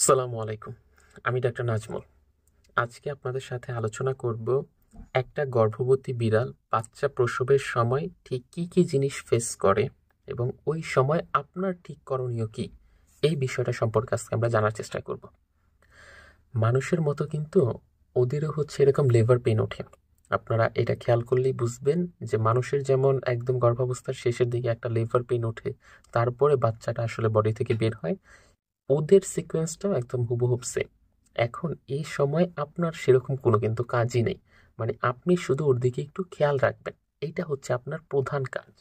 আসসালামু আলাইকুম। আমি ডাক্তার নাজমুল। আজকে আপনাদের সাথে আলোচনা করব একটা গর্ভবতী বিড়াল বাচ্চা প্রসবের সময় ঠিক কী কী জিনিস ফেস করে এবং ওই সময় আপনার ঠিক করণীয় কী, এই বিষয়টা সম্পর্কে আজকে আমরা জানার চেষ্টা করব। মানুষের মতো কিন্তু ওদেরও এরকম লেবার পেইন ওঠে। আপনারা এটা খেয়াল করলেই বুঝবেন যে মানুষের যেমন একদম গর্ভাবস্থার শেষের দিকে একটা লেবার পেইন ওঠে, তারপরে বাচ্চাটা আসলে বডি থেকে বের হয়, ওদের সিকোয়েন্সটাও একদম হুবহুব সেম। এখন এই সময় আপনার সেরকম কোনো কিন্তু কাজই নেই, মানে আপনি শুধু ওর দিকে একটু খেয়াল রাখবেন, এইটা আপনার প্রধান কাজ।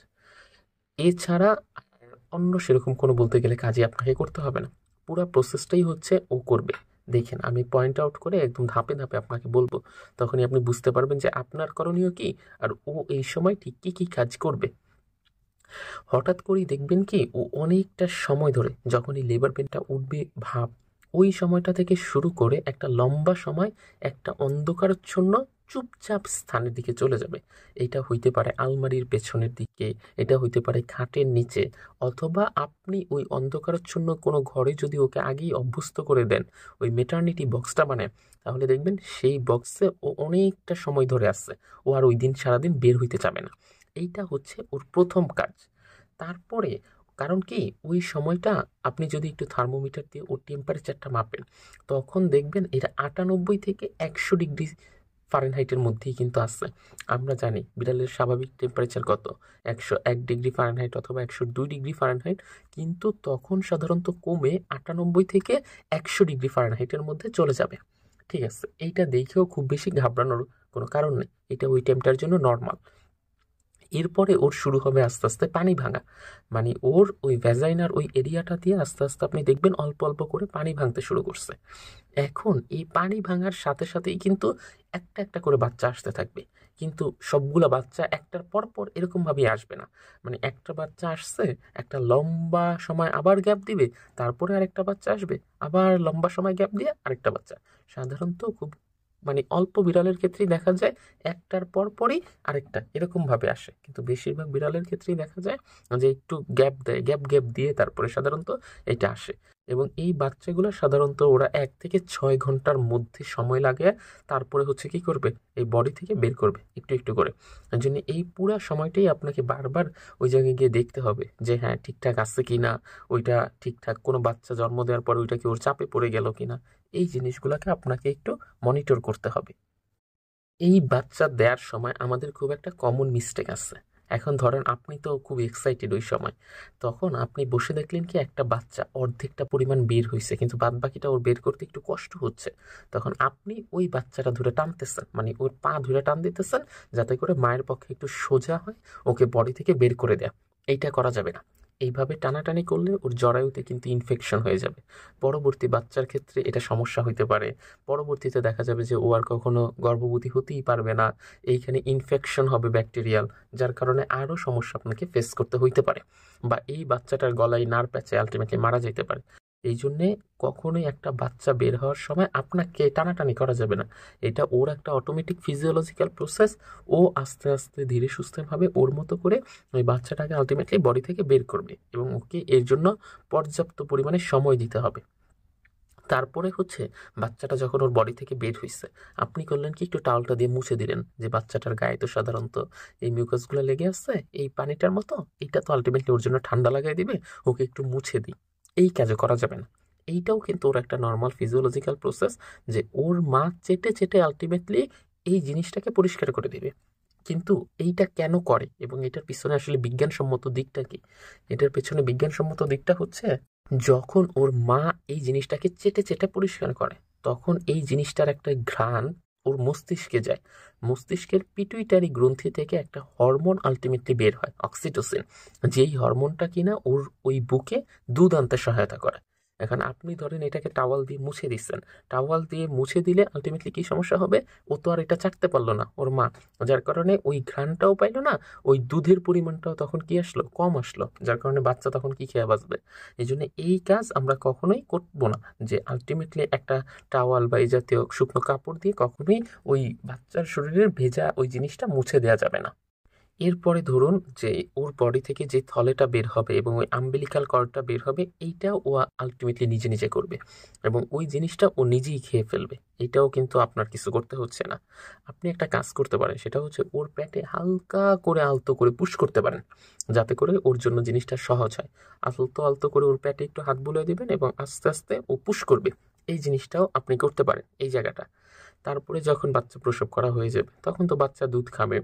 এছাড়া আর অন্য সেরকম কোনো বলতে গেলে কাজই আপনাকে করতে হবে না, পুরো প্রসেসটাই ও করবে। দেখেন, আমি পয়েন্ট আউট করে একদম ধাপে ধাপে আপনাকে বলবো, তখনই আপনি বুঝতে পারবেন যে আপনার করণীয় কি আর ও এই সময় ঠিক কী কী কাজ করবে। হঠাৎ করেই দেখবেন কি ও অনেকটা সময় ধরে যখনই লেবার পেনটা উঠবে ভাব, ওই সময়টা থেকে শুরু করে একটা লম্বা সময় একটা অন্ধকারাচ্ছন্ন চুপচাপ স্থানের দিকে চলে যাবে। এটা হইতে পারে আলমারির পেছনের দিকে, এটা হইতে পারে খাটের নিচে, অথবা আপনি ওই অন্ধকারাচ্ছন্ন কোনো ঘরে যদি ওকে আগেই অভ্যস্ত করে দেন, ওই মেটার্নিটি বক্সটা বানায়, তাহলে দেখবেন সেই বক্সে ও অনেকটা সময় ধরে আসছে, ও আর ওই দিন সারাদিন বের হইতে চাবে না। এইটা ওর প্রথম কাজ। তারপরে কারণ কি ওই সময়টা আপনি যদি একটু থার্মোমিটার দিয়ে ওর টেম্পারেচারটা মাপেন, তখন দেখবেন এটা 98 থেকে 100 ডিগ্রি ফারেনহাইটের মধ্যেই কিন্তু আসছে। আমরা জানি বিড়ালের স্বাভাবিক টেম্পারেচার কত, 101 ডিগ্রি ফারেনহাইট অথবা 102 ডিগ্রি ফারেনহাইট, কিন্তু তখন সাধারণত কমে 98 থেকে 100 ডিগ্রি ফারেনহাইটের মধ্যে চলে যাবে। ঠিক আছে, এইটা দেখেও খুব বেশি ঘাবড়ানোর কোনো কারণ নেই, এটা ওই টাইমটার জন্য নর্মাল। এরপরে ওর শুরু হবে আস্তে আস্তে পানি ভাঙা, মানে ওর ওই ভ্যাজাইনার ওই এরিয়াটা দিয়ে আস্তে আস্তে আপনি দেখবেন অল্প অল্প করে পানি ভাঙতে শুরু করছে। এখন এই পানি ভাঙার সাথে সাথেই কিন্তু একটা একটা করে বাচ্চা আসতে থাকবে, কিন্তু সবগুলা বাচ্চা একটার পর পর এরকম ভাবে আসবে না। মানে একটা বাচ্চা আসছে, একটা লম্বা সময় আবার গ্যাপ দিবে, তারপরে আরেকটা বাচ্চা আসবে, আবার লম্বা সময় গ্যাপ দিয়ে আরেকটা বাচ্চা। সাধারণত খুব মানে অল্প বিড়ালের ক্ষেত্রেই দেখা যায় একটার পর পরই আরেকটা এরকম ভাবে আসে, কিন্তু বেশিরভাগ বিড়ালের ক্ষেত্রেই দেখা যায় যে একটু গ্যাপ দেয়, গ্যাপ গ্যাপ দিয়ে তারপরে সাধারণত এটা আসে। এবং এই বাচ্চাগুলো সাধারণত ওরা 1 থেকে 6 ঘন্টার মধ্যে সময় লাগে, তারপরে কি করবে, এই বডি থেকে বের করবে একটু একটু করে। এর জন্য এই পুরা সময়টাই আপনাকে বারবার ওই জায়গায় গিয়ে দেখতে হবে যে হ্যাঁ ঠিকঠাক আছে কি না, ওইটা ঠিকঠাক কোনো বাচ্চা জন্ম দেওয়ার পরে ওইটা কি ওর চাপে পড়ে গেল কিনা, এই জিনিসগুলোকে আপনাকে একটু মনিটর করতে হবে। এই বাচ্চা দেওয়ার সময় আমাদের খুব একটা কমন মিস্টেক আছে। এখন ধরেন আপনি তো খুব এক্সাইটেড ওই সময়, তখন আপনি বসে দেখলেন কি একটা বাচ্চা অর্ধেকটা পরিমাণ বের হয়েছে, কিন্তু বাদ বাকিটা ওর বের করতে একটু কষ্ট হচ্ছে। তখন আপনি ওই বাচ্চাটা ধরে টানতেছেন, মানে ওর পা ধরে টান দিতেছেন, যাতে করে মায়ের পক্ষে একটু সোজা হয় ওকে বডি থেকে বের করে দেয়া। এইটা করা যাবে না। এইভাবে টানাটানি করলে ওর জরায়ুতে কিন্তু ইনফেকশন হয়ে যাবে। পরবর্তী বাচ্চার ক্ষেত্রে এটা সমস্যা হইতে পারে। পরবর্তীতে দেখা যাবে যে ও আর কখনো গর্ভবতী হতেই পারবে না, এইখানে ইনফেকশন হবে ব্যাকটেরিয়াল, যার কারণে আরও সমস্যা আপনাকে ফেস করতে হইতে পারে, বা এই বাচ্চাটার গলায় নার প্যাচে আলটিমেটলি মারা যেতে পারে। এই জন্যে কখনোই একটা বাচ্চা বের হওয়ার সময় আপনাকে টানাটানি করা যাবে না। এটা ওর একটা অটোমেটিক ফিজিওলজিক্যাল প্রসেস। ও আস্তে আস্তে ধীরে সুস্থভাবে ওর মতো করে ওই বাচ্চাটাকে আলটিমেটলি বডি থেকে বের করবে, এবং ওকে এর জন্য পর্যাপ্ত পরিমাণে সময় দিতে হবে। তারপরে বাচ্চাটা যখন ওর বডি থেকে বের হইছে, আপনি করলেন কি একটু টাওয়ালটা দিয়ে মুছে দিলেন, যে বাচ্চাটার গায়ে তো সাধারণত এই মিউকাসগুলো লেগে আছে এই পানিটার মতো, এটা তো আলটিমেটলি ওর জন্য ঠান্ডা লাগাই দিবে, ওকে একটু মুছে দিই। এই কাজও করা যাবে না। এইটাও কিন্তু ওর একটা নর্মাল ফিজিওলজিক্যাল প্রসেস, যে ওর মা চেটে চেটে আলটিমেটলি এই জিনিসটাকে পরিষ্কার করে দিবে। কিন্তু এইটা কেন করে এবং এটার পিছনে আসলে বিজ্ঞানসম্মত দিকটা কি? এটার পেছনে বিজ্ঞানসম্মত দিকটা যখন ওর মা এই জিনিসটাকে চেটে চেটে পরিষ্কার করে, তখন এই জিনিসটার একটা ঘ্রাণ ওর মস্তিষ্কে যায়। মস্তিষ্কের পিটুইটারি গ্রন্থি থেকে একটা হরমোন আলটিমেটলি বের হয়, অক্সিটোসিন, যেই হরমোনটা কিনা ওর ওই বুকে দুধ আনতে সহায়তা করে। এখন আপনি ধরেন এটাকে টাওয়াল দিয়ে মুছে দিচ্ছেন, টাওয়াল দিয়ে মুছে দিলে আলটিমেটলি কি সমস্যা হবে, ও তো আর এটা চাটতে পারলো না ওর মা, যার কারণে ওই ঘ্রাণটাও পাইলো না, ওই দুধের পরিমাণটাও তখন কি আসলো, কম আসলো, যার কারণে বাচ্চা তখন কি খেয়ে বাঁচবে। এই জন্য এই কাজ আমরা কখনোই করব না, যে আলটিমেটলি একটা টাওয়াল বা এই জাতীয় শুকনো কাপড় দিয়ে কখনোই ওই বাচ্চার শরীরের ভেজা ওই জিনিসটা মুছে দেওয়া যাবে না। এরপরে ধরুন যে ওর বডি থেকে যে থলেটা বের হবে এবং ওই আম্বিলিকাল কর্ডটা বের হবে, এইটা ও আলটিমেটলি নিজে নিজে করবে এবং ওই জিনিসটা ও নিজেই খেয়ে ফেলবে। এটাও কিন্তু আপনার কিছু করতে হচ্ছে না। আপনি একটা কাজ করতে পারেন, সেটা হচ্ছে ওর পেটে হালকা করে আলতো করে পুশ করতে পারেন, যাতে করে ওর জন্য জিনিসটা সহজ হয়। আলতো আলতো করে ওর পেটে একটু হাত বুলিয়ে দিবেন এবং আস্তে আস্তে ও পুশ করবে। এই জিনিসটাও আপনি করতে পারেন এই জায়গাটা। তারপরে যখন বাচ্চা প্রসব করা হয়ে যাবে তখন তো বাচ্চা দুধ খাবে।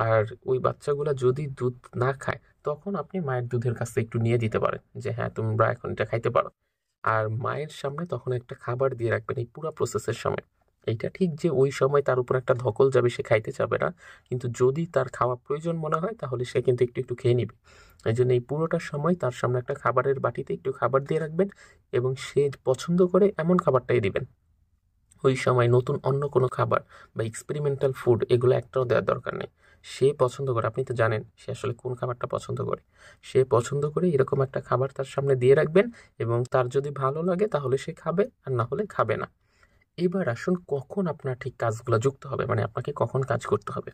আর ওই বাচ্চাগুলা যদি দুধ না খায় তখন আপনি মায়ের দুধের কাছ থেকে একটু নিয়ে দিতে পারেন যে হ্যাঁ তোমরা এখন এটা খাইতে পারো। আর মায়ের সামনে তখন একটা খাবার দিয়ে রাখবেন এই পুরো প্রসেসের সময়। এইটা ঠিক যে ওই সময় তার উপর একটা ধকল যাবে, সে খাইতে চাবে না, কিন্তু যদি তার খাওয়া প্রয়োজন মনে হয় তাহলে সে কিন্তু একটু একটু খেয়ে নিবে। এই জন্য এই পুরোটা সময় তার সামনে একটা খাবারের বাটিতে একটু খাবার দিয়ে রাখবেন এবং সে পছন্দ করে এমন খাবারটাই দিবেন। ওই সময় নতুন অন্য কোনো খাবার বা এক্সপেরিমেন্টাল ফুড এগুলো একটাও দেওয়ার দরকার নেই। সে পছন্দ করে, আপনি তো জানেন সে আসলে কোন খাবারটা পছন্দ করে। সে পছন্দ করে এরকম একটা খাবার তার সামনে দিয়ে রাখবেন এবং তার যদি ভালো লাগে তাহলে সে খাবে, আর না হলে খাবে না। এবার আসুন কখন আপনার ঠিক কাজগুলো যুক্ত হবে, মানে আপনাকে কখন কাজ করতে হবে।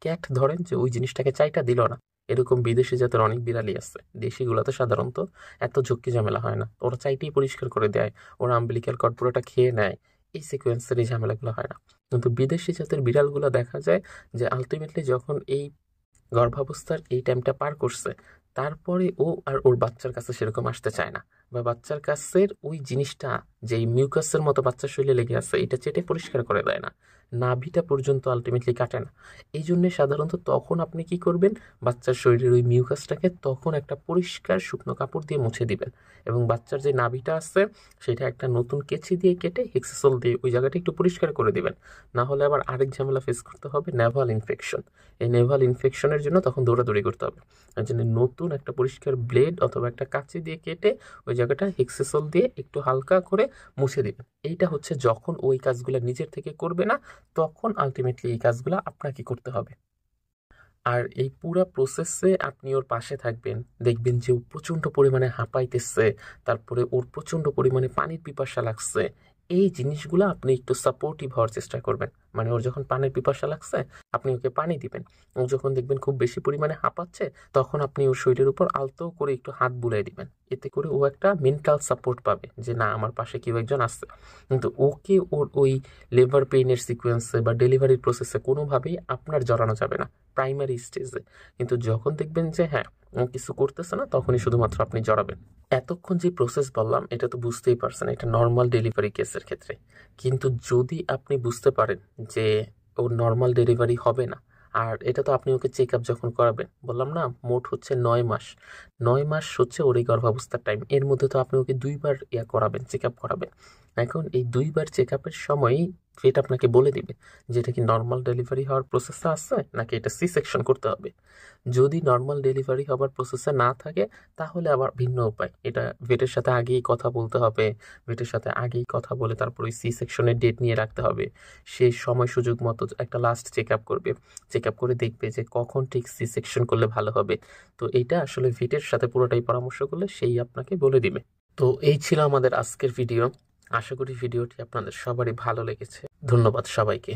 ক্যাট ধরেন যে ওই জিনিসটাকে চাইটা দিল না, এরকম বিদেশি জাতের অনেক বিড়ালই আছে। দেশিগুলোতে সাধারণত এত ঝক্কি ঝামেলা হয় না, ওরা চাইতেই পরিষ্কার করে দেয়, ওরা আম্বিলিক্যাল কর্ড পুরোটা খেয়ে নেয়, এই সিকোয়েন্সের এই ঝামেলাগুলো হয় না। কিন্তু বিদেশি জাতের বিড়ালগুলো দেখা যায় যে আলটিমেটলি যখন এই গর্ভাবস্থার এই টাইমটা পার করছে, তারপরে ও আর ওর বাচ্চার কাছে সেরকম আসতে চায় না, বা বাচ্চার কাছের ওই জিনিসটা যে মিউকাসের মতো বাচ্চার শরীরে লেগে আছে এটা চেটে পরিষ্কার করে দেয় না, নাভিটা পর্যন্ত আলটিমেটলি কাটে না। এই জন্য সাধারণত তখন আপনি কি করবেন, বাচ্চার শরীরের ওই মিউকাসটাকে তখন একটা পরিষ্কার শুকনো কাপড় দিয়ে মুছে দিবেন এবং বাচ্চার যে নাভিটা আছে সেটা একটা নতুন কেচি দিয়ে কেটে হেক্সাসোল দিয়ে ওই জায়গাটা একটু পরিষ্কার করে দিবেন। না হলে আবার আরেক ঝামেলা ফেস করতে হবে, নেভাল ইনফেকশন। এই নেভাল ইনফেকশনের জন্য তখন দৌড়াদৌড়ি করতে হবে। তার জন্য নতুন একটা পরিষ্কার ব্লেড অথবা একটা কাঁচি দিয়ে কেটে ওই জায়গাটা হেক্সাসোল দিয়ে একটু হালকা করে মুছে দিবেন। এইটা হচ্ছে যখন ওই কাজগুলো নিজের থেকে করবে না তখন আলটিমেটলি এই কাজগুলো আপনাকে করতে হবে। আর এই পুরা প্রসেসে আপনি ওর পাশে থাকবেন, দেখবেন যে ও প্রচণ্ড পরিমাণে হাঁপাইতেছে, তারপরে ওর প্রচণ্ড পরিমাণে পানির পিপাসা লাগছে। এই জিনিসগুলো আপনি একটু সাপোর্টিভ হওয়ার চেষ্টা করবেন, মানে ওর যখন পানির পিপাসা লাগছে আপনি ওকে পানি দিবেন। ও যখন দেখবেন খুব বেশি পরিমাণে হাঁপাচ্ছে তখন আপনি ওর শরীরের উপর আলতো করে একটু হাত বুলিয়ে দিবেন। এতে করে ও একটা মেন্টাল সাপোর্ট পাবে যে না আমার পাশে কেউ একজন আছে। কিন্তু ওকে ওর ওই লেবার পেইনের সিকোয়েন্সে বা ডেলিভারির প্রসেসে কোনোভাবেই আপনার জড়ানো যাবে না প্রাইমারি স্টেজে। কিন্তু যখন দেখবেন যে হ্যাঁ ও কিছু করতেছে না তখনই শুধুমাত্র আপনি জড়াবেন। এতক্ষণ যে প্রসেস বললাম এটা তো বুঝতেই পারছেন, এটা নর্মাল ডেলিভারি কেসের ক্ষেত্রে। কিন্তু যদি আপনি বুঝতে পারেন যে ওর নর্মাল ডেলিভারি হবে না, আর এটা তো আপনি ওকে চেক আপ যখন করাবেন, বললাম না মোট হচ্ছে 9 মাস। 9 মাস হচ্ছে ওর এই গর্ভাবস্থার টাইম, এর মধ্যে তো আপনি ওকে 2বার করাবেন, চেক আপ করাবেন। এখন এই 2বার চেক আপের সময়ই এটা আপনাকে বলে দিবে যে এটা কি নর্মাল ডেলিভারি হওয়ার প্রসেসে আছে নাকি এটা সি সেকশন করতে হবে। যদি নর্মাল ডেলিভারি হওয়ার প্রসেসে না থাকে তাহলে আবার ভিন্ন উপায়, এটা ভেটের সাথে আগেই কথা বলতে হবে। ভেটের সাথে আগেই কথা বলে তারপর ওই সি সেকশনের ডেট নিয়ে রাখতে হবে। সে সময় সুযোগ মতো একটা লাস্ট চেক আপ করবে, চেক আপ করে দেখবে যে কখন ঠিক সি সেকশন করলে ভালো হবে। তো এইটা আসলে ভেটের সাথে পুরোটাই পরামর্শ করলে সেই আপনাকে বলে দিবে। তো এই ছিল আমাদের আজকের ভিডিও। আশা করি ভিডিওটি আপনাদের সবারই ভালো লেগেছে। ধন্যবাদ সবাইকে।